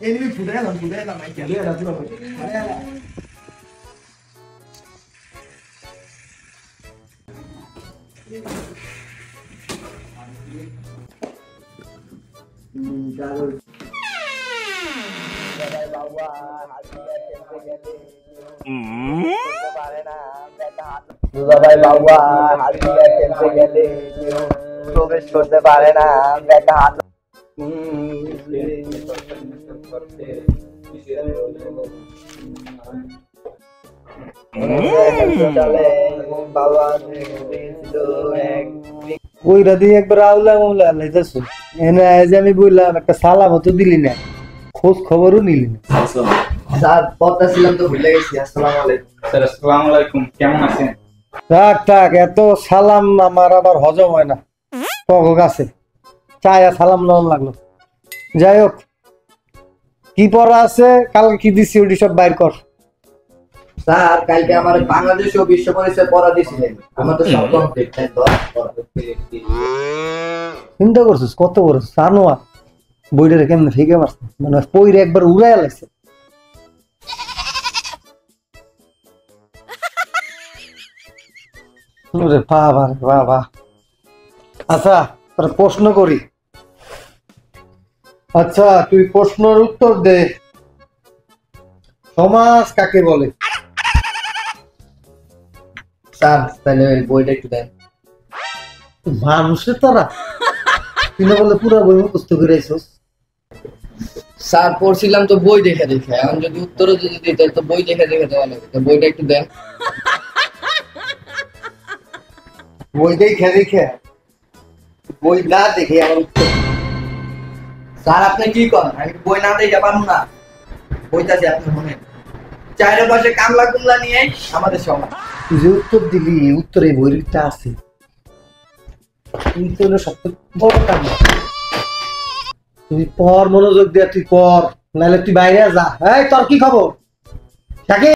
Ini budaya lah aja. Dia ada dua. Kalau dari bawah hati tempe jadi. Dari bawah hati tempe jadi. প্রবেশ করতে পারে না দেখা হাত ওইটা দিয়ে একবার আউলা মাউলা লাইতেছো এনে যে আমি বললাম একটা সালামও তো দিলি না, খোঁজ খবরও নিলি না। স্যার পথটা ছিলাম তো ভুলে গেছি। আসসালামু আলাইকুম স্যার। আসসালামু আলাইকুম, কেমন আছেন? থাক থাক, এত সালাম আমার আবার হজম হয় না পক আছে, চায়া সালাম নেওয়া লাগলো। যাই হোক, কি পড়া আছে কালকে কি দিছি ওটি সব বাইর কর। স্যার কালকে আমার বাংলাদেশ ও বিশ্ব পরিচয় পড়া দিয়েছিলেন, আমার তো সব কমপ্লিট। চিন্তা করছিস কত বড় সানোয়া বইটা কেমনে ফেঁকে মারছে, মানে পইরে একবার উড়াইয়া লাগছে। বাবা বাবা। আচ্ছা তোর প্রশ্ন করি। আচ্ছা তুই প্রশ্নের উত্তর দে, সমাজ কাকে বলে? স্যার তাহলে বইটা একটু দেন। মানুষের তোরা তুই না বলে পুরো বই মুখস্থ করে আইছস। স্যার পড়ছিলাম তো বই দেখে দেখে, এখন যদি উত্তরও যদি দিতে তো বই দেখে দেখে দেওয়া লাগবে, তো বইটা একটু দেন। বই দেখে দেখে, বই না দেখে আমার উত্তর। স্যার আপনি কি করেন, আমি বই না দেখে পারবো না। বইটাছি আপনি শুনেন, চাইরে পাশে কামলা কুমলা নিয়ে আমাদের সমাজ। তুই যে উত্তর দিলি, উত্তরে বইটা আছে, তুই তো সবথেকে বড় কাম। তুই পড়, মনোযোগ দিয়ে তুই পড়, নাহলে তুই বাইরে যা। এই তোর কি খবর?